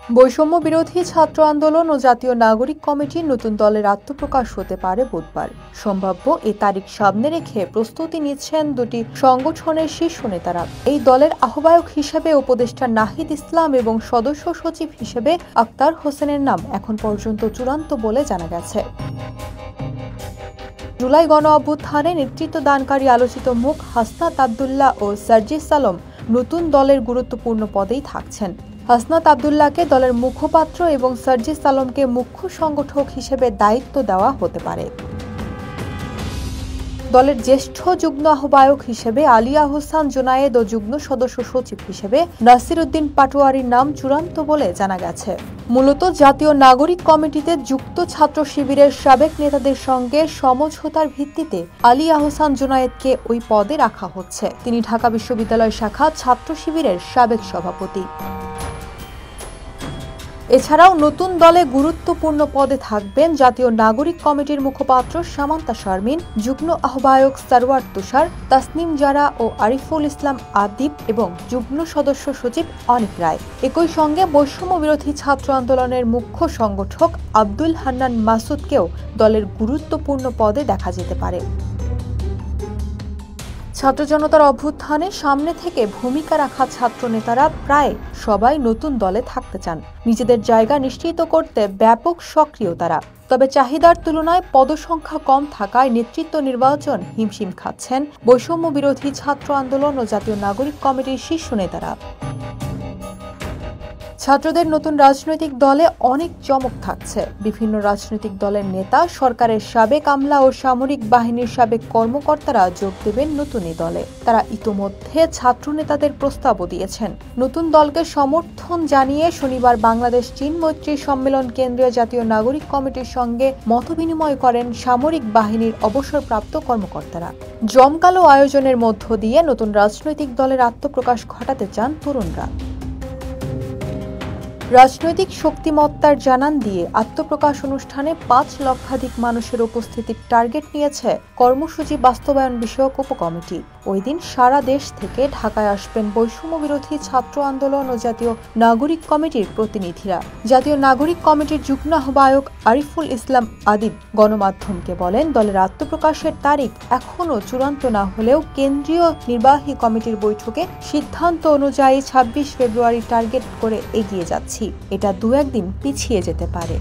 বৈষম্য বিরোধী ছাত্র আন্দোলন ও জাতীয় নাগরিক কমিটির নতুন দলের আত্মপ্রকাশ হতে পারে বুধবার। সম্ভাব্য এ তারিখ সামনে রেখে প্রস্তুতি নিচ্ছেন দুটি সংগঠনের শীর্ষ নেতারা। এই দলের আহ্বায়ক হিসেবে উপদেষ্টা নাহিদ ইসলাম এবং সদস্য সচিব হিসেবে আক্তার হোসেনের নাম এখন পর্যন্ত চূড়ান্ত বলে জানা গেছে। জুলাই গণ অভ্যুত্থানে নেতৃত্ব দানকারী আলোচিত মুখ হাসনাত আবদুল্লাহ ও সার্জিস আলম নতুন দলের গুরুত্বপূর্ণ পদেই থাকছেন। হাসনাত আবদুল্লাহকে দলের মুখপাত্র এবং সার্জিস আলমকে মুখ্য সংগঠক হিসেবে দায়িত্ব দেওয়া হতে পারে। দলের জ্যেষ্ঠ যুগ্ম আহ্বায়ক হিসেবে আলী আহসান জুনায়েদ ও যুগ্ম সদস্য সচিব হিসেবে নাসির উদ্দিন পাটোয়ারির নাম চূড়ান্ত বলে জানা গেছে। মূলত জাতীয় নাগরিক কমিটিতে যুক্ত ছাত্র শিবিরের সাবেক নেতাদের সঙ্গে সমঝোতার ভিত্তিতে আলী আহসান জুনায়েদকে ওই পদে রাখা হচ্ছে। তিনি ঢাকা বিশ্ববিদ্যালয় শাখা ছাত্র শিবিরের সাবেক সভাপতি। এছাড়াও নতুন দলে গুরুত্বপূর্ণ পদে থাকবেন জাতীয় নাগরিক কমিটির মুখপাত্র সামান্তা শারমিন, যুগ্ম আহ্বায়ক সারওয়ার তুষার, তাসনিম জারা ও আরিফুল ইসলাম আদিব এবং যুগ্ম সদস্য সচিব অনিক রায়। একই সঙ্গে বৈষম্য বিরোধী ছাত্র আন্দোলনের মুখ্য সংগঠক আব্দুল হান্নান মাসুদকেও দলের গুরুত্বপূর্ণ পদে দেখা যেতে পারে। ছাত্র জনতার অভ্যুত্থানে সামনে থেকে ভূমিকা রাখা ছাত্র নেতারা প্রায় সবাই নতুন দলে থাকতে চান। নিজেদের জায়গা নিশ্চিত করতে ব্যাপক সক্রিয় তারা। তবে চাহিদার তুলনায় পদসংখ্যা কম থাকায় নেতৃত্ব নির্বাচন হিমশিম খাচ্ছেন বৈষম্য বিরোধী ছাত্র আন্দোলন ও জাতীয় নাগরিক কমিটির শীর্ষ নেতারা। ছাত্রদের নতুন রাজনৈতিক দলে অনেক চমক থাকছে। বিভিন্ন রাজনৈতিক দলের নেতা, সরকারের সাবেক আমলা ও সামরিক বাহিনীর সাবেক কর্মকর্তারা যোগ দেবেন নতুন এই দলে। তারা ইতোমধ্যে ছাত্র নেতাদের প্রস্তাবও দিয়েছেন। নতুন দলকে সমর্থন জানিয়ে শনিবার বাংলাদেশ চীন মৈত্রী সম্মেলন কেন্দ্রীয় জাতীয় নাগরিক কমিটির সঙ্গে মতবিনিময় করেন সামরিক বাহিনীর অবসরপ্রাপ্ত কর্মকর্তারা। জমকালো আয়োজনের মধ্য দিয়ে নতুন রাজনৈতিক দলের আত্মপ্রকাশ ঘটাতে চান তরুণরা। রাজনৈতিক শক্তিমত্তার জানান দিয়ে আত্মপ্রকাশ অনুষ্ঠানে ৫ লক্ষাধিক মানুষের উপস্থিতির টার্গেট নিয়েছে কর্মসূচি বাস্তবায়ন বিষয়ক উপকমিটি। ওই দিন সারা দেশ থেকে ঢাকায় আসবেন বৈষম্য বিরোধী ছাত্র আন্দোলন ও জাতীয় নাগরিক কমিটির প্রতিনিধিরা। জাতীয় নাগরিক কমিটির যুগ্ম আহ্বায়ক আরিফুল ইসলাম আদিব গণমাধ্যমকে বলেন, দলের আত্মপ্রকাশের তারিখ এখনও চূড়ান্ত না হলেও কেন্দ্রীয় নির্বাহী কমিটির বৈঠকে সিদ্ধান্ত অনুযায়ী ২৬ ফেব্রুয়ারি টার্গেট করে এগিয়ে যাচ্ছি। এটা ২-১ দিন পিছিয়ে যেতে পারে।